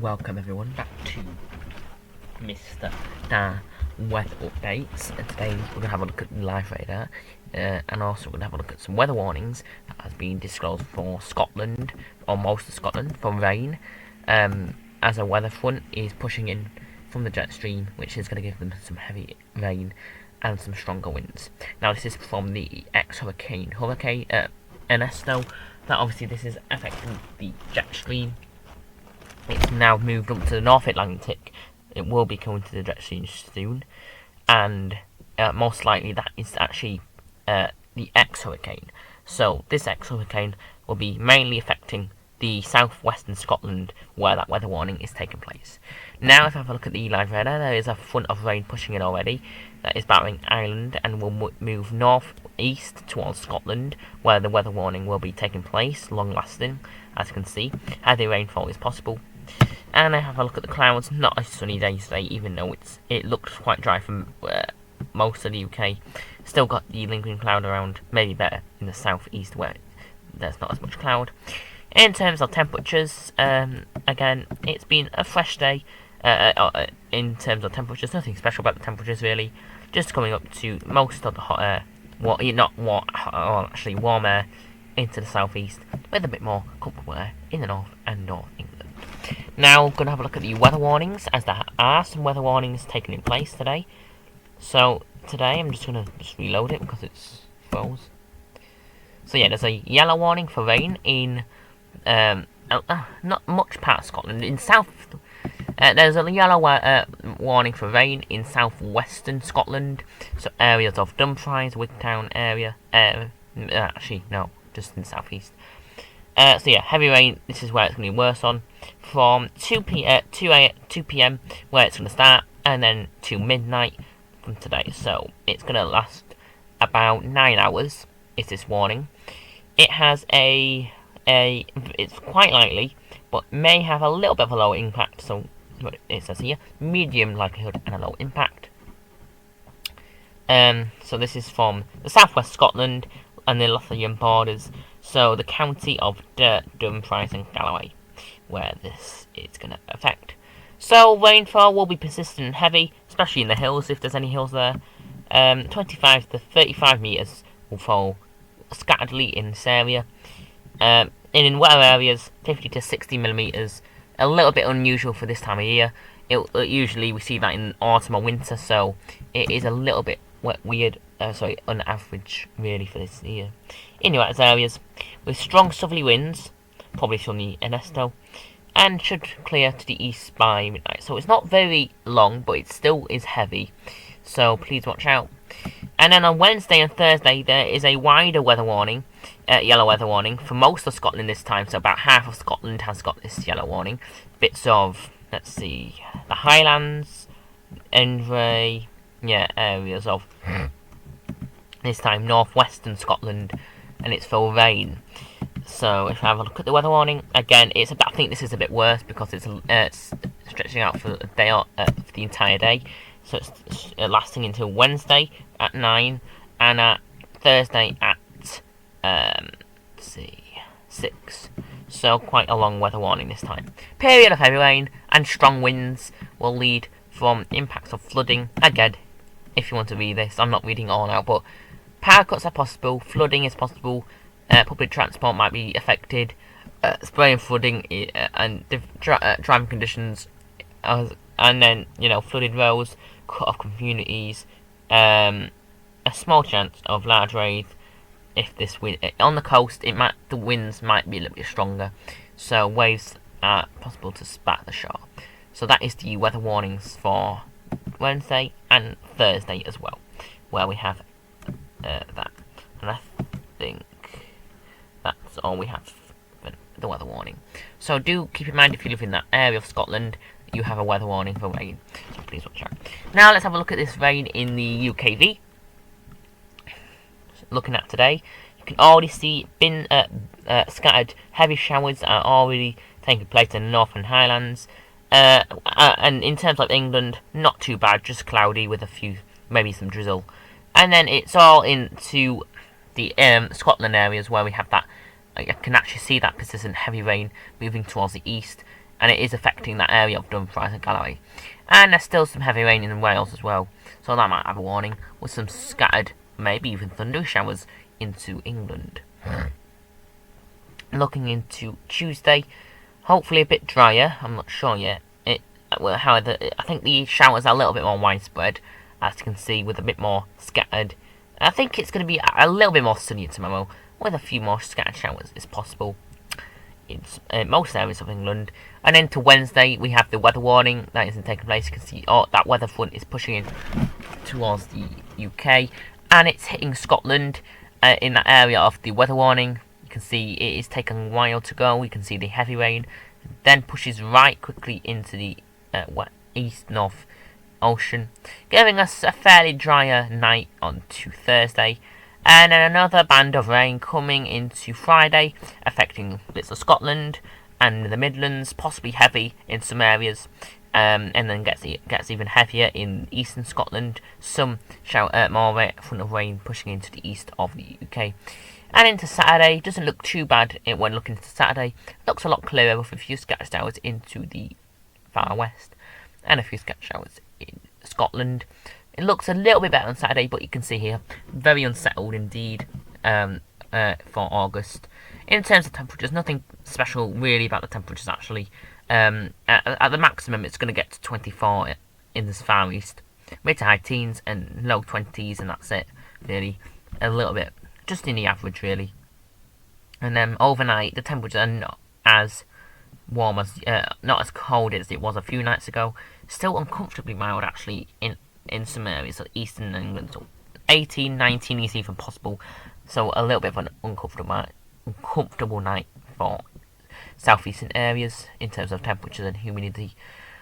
Welcome everyone back to Mr. Dan Weather Updates, and today we're going to have a look at the live radar, and also we're going to have a look at some weather warnings that has been disclosed for Scotland, or most of Scotland, for rain, as a weather front is pushing in from the jet stream, which is going to give them some heavy rain and some stronger winds. Now this is from the Hurricane Ernesto. That obviously this is affecting the jet stream. It's now moved up to the North Atlantic. It will be coming to the jet stream soon, and most likely that is actually the X-Hurricane. So this X-Hurricane will be mainly affecting the southwestern Scotland, where that weather warning is taking place. Now, if I have a look at the live radar, there is a front of rain pushing in already. That is battering Ireland and will move north-east towards Scotland, where the weather warning will be taking place, long-lasting, as you can see. Heavy rainfall is possible. And I have a look at the clouds. Not a sunny day today, even though it looks quite dry from most of the UK. Still got the lingering cloud around, maybe better in the southeast where there's not as much cloud. In terms of temperatures, again, it's been a fresh day. In terms of temperatures, nothing special about the temperatures really. Just coming up to most of the hot air, actually warm air into the southeast, with a bit more comfortable air in the north and north England. Now, we're going to have a look at the weather warnings, as there are some weather warnings taking in place today. So, today I'm just going to reload it because it's froze. So yeah, there's a yellow warning for rain in not much part of Scotland. In south, there's a yellow warning for rain in southwestern Scotland. So areas of Dumfries, Wigtown area. Actually, no, just in the southeast. So yeah, heavy rain. This is where it's going to be worse on, from 2 p.m. where it's going to start, and then to midnight from today. So it's going to last about 9 hours. Is this warning? It has it's quite likely, but may have a little bit of a low impact. So it says here, medium likelihood and a low impact. So this is from the southwest Scotland and the Lothian borders. So the county of Dumfries and Galloway, where this is going to affect. So rainfall will be persistent and heavy, especially in the hills if there's any hills there. 25 to 35 metres will fall scatteredly in this area. And in wetter areas, 50 to 60 millimetres. A little bit unusual for this time of year. Usually we see that in autumn or winter, so it is a little bit weird. On average, really, for this year. In the wetter areas, with strong southerly winds, probably from the Ernesto, and should clear to the east by midnight. So it's not very long, but it still is heavy. So please watch out. And then on Wednesday and Thursday, there is a wider weather warning, yellow weather warning, for most of Scotland this time. So about half of Scotland has got this yellow warning. Bits of, let's see, the Highlands, Envray, areas of this time northwestern Scotland, and it's for rain. So if I have a look at the weather warning, again, I think this is a bit worse because it's stretching out for a day for the entire day. So it's lasting until Wednesday at 9 and Thursday at 6. So quite a long weather warning this time. Period of heavy rain and strong winds will lead from impacts of flooding. Again, if you want to read this, I'm not reading it all out, but power cuts are possible, flooding is possible, public transport might be affected, spray and flooding and driving conditions, and then, flooded roads, cut off communities, a small chance of large rain. If this wind on the coast, the winds might be a little bit stronger, so waves are possible to spat the shore. So that is the weather warnings for Wednesday and Thursday as well, where we have that. And I think that's all we have for the weather warning. So do keep in mind, if you live in that area of Scotland, you have a weather warning for rain. So please watch out. Now let's have a look at this rain in the UKV. Looking at today, you can already see scattered heavy showers are already taking place in the Northern Highlands. And in terms of England, not too bad, just cloudy with a few, maybe some drizzle. And then it's all into the Scotland areas where we have that. I can actually see that persistent heavy rain moving towards the east and it is affecting that area of Dumfries and Galloway. And there's still some heavy rain in Wales as well, so that might have a warning, with some scattered, maybe even thunder showers into England. Looking into Tuesday, hopefully a bit drier, I'm not sure yet. However, I think the showers are a little bit more widespread, as you can see, with a bit more scattered. I think it's going to be a little bit more sunny tomorrow, with a few more scattered showers is possible in most areas of England. And then to Wednesday, we have the weather warning that isn't taking place. You can see that weather front is pushing in towards the UK, and it's hitting Scotland in that area of the weather warning. You can see it is taking a while to go. We can see the heavy rain, then pushes right quickly into the east-north ocean, giving us a fairly drier night on to Thursday. And then another band of rain coming into Friday, affecting bits of Scotland and the Midlands, possibly heavy in some areas, and then gets even heavier in eastern Scotland. Some more front of rain pushing into the east of the UK. And into Saturday, doesn't look too bad when looking into Saturday. Looks a lot clearer with a few scattered showers into the far west, and a few scattered showers in Scotland. It looks a little bit better on Saturday, but you can see here, very unsettled indeed for August. In terms of temperatures, nothing special really about the temperatures actually. At the maximum, it's going to get to 24 in the far east, mid to high teens and low 20s, and that's it really. A little bit, just in the average really. And then overnight, the temperatures are not as warm as, not as cold as it was a few nights ago. Still uncomfortably mild actually in some areas of eastern England. So 18, 19 is even possible. So a little bit of an uncomfortable night for southeastern areas in terms of temperatures and humidity.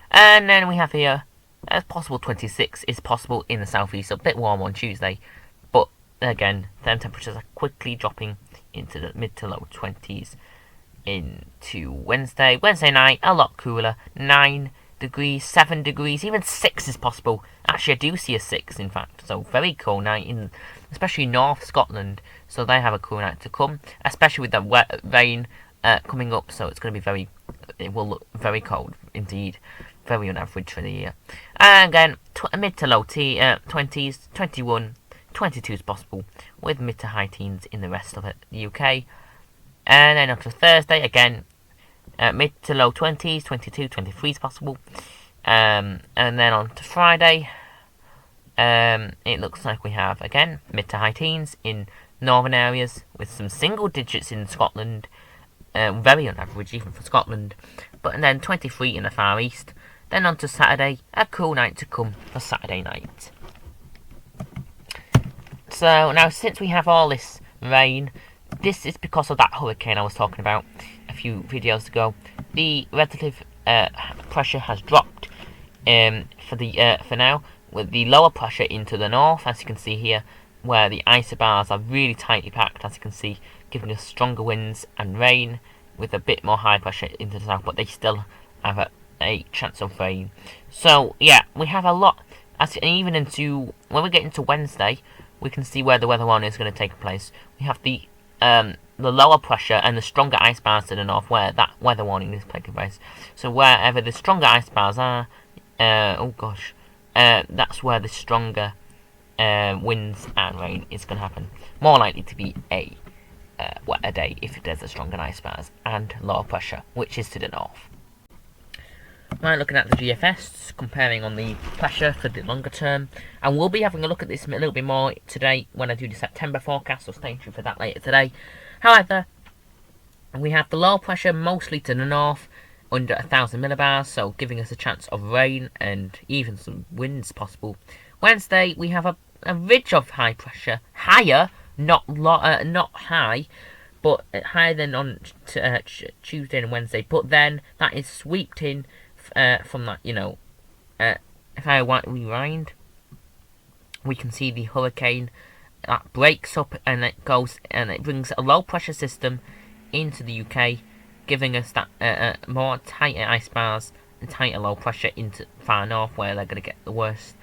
And then we have here, as possible 26 is possible in the southeast. So a bit warm on Tuesday, but again, then temperatures are quickly dropping into the mid to low 20s into Wednesday. Wednesday night, a lot cooler, 9 degrees, 7 degrees, even 6 is possible. Actually, I do see a 6, in fact. So, very cool night, especially North Scotland. So, they have a cool night to come, especially with the wet rain coming up. So, it will look very cold indeed. Very on average for the year. And again, mid to low 20s, 21, 22 is possible, with mid to high teens in the rest of the UK. And then on to Thursday, again, mid to low 20s, 22, 23 is possible. And then on to Friday, it looks like we have, again, mid to high teens in northern areas, with some single digits in Scotland, very on average even for Scotland. But then 23 in the far east. Then on to Saturday, a cool night to come for Saturday night. So now, since we have all this rain, this is because of that hurricane I was talking about a few videos ago. The relative pressure has dropped for now, with the lower pressure into the north, as you can see here, where the isobars are really tightly packed, as you can see, giving us stronger winds and rain, with a bit more high pressure into the south, but they still have a chance of rain. So yeah, we have a lot, even into when we get into Wednesday, we can see where the weather warning is going to take place. We have the lower pressure and the stronger ice bars to the north, where that weather warning is taking place. So wherever the stronger ice bars are, that's where the stronger winds and rain is going to happen. More likely to be a wetter day if there's a stronger ice bars and lower pressure, which is to the north. Right, looking at the GFS, comparing on the pressure for the longer term, and we'll be having a look at this a little bit more today when I do the September forecast, so stay tuned for that later today. However, we have the low pressure mostly to the north, under 1,000 millibars, so giving us a chance of rain and even some winds possible. Wednesday, we have a ridge of high pressure, higher, not high, but higher than on Tuesday and Wednesday, but then that is swept in from that, if I rewind, we can see the hurricane that breaks up and it brings a low pressure system into the UK, giving us that more tighter ice bars and tighter low pressure into far north, where they're going to get the worst,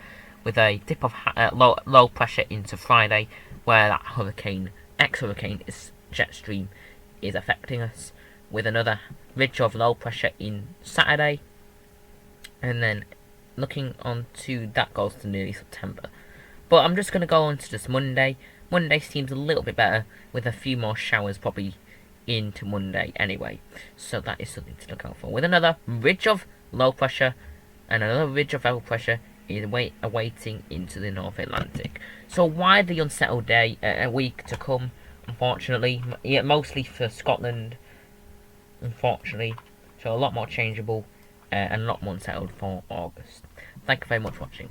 with a dip of low pressure into Friday, where that ex-hurricane jet stream is affecting us, with another ridge of low pressure in Saturday, and then looking on to that goes to nearly September. But I'm just going to go on to just Monday. Monday seems a little bit better with a few more showers probably into Monday anyway. So that is something to look out for. With another ridge of low pressure and another ridge of low pressure is awaiting into the North Atlantic. So widely unsettled day, a week to come, unfortunately. Yeah, mostly for Scotland, unfortunately. So a lot more changeable and a lot more unsettled for August. Thank you very much for watching.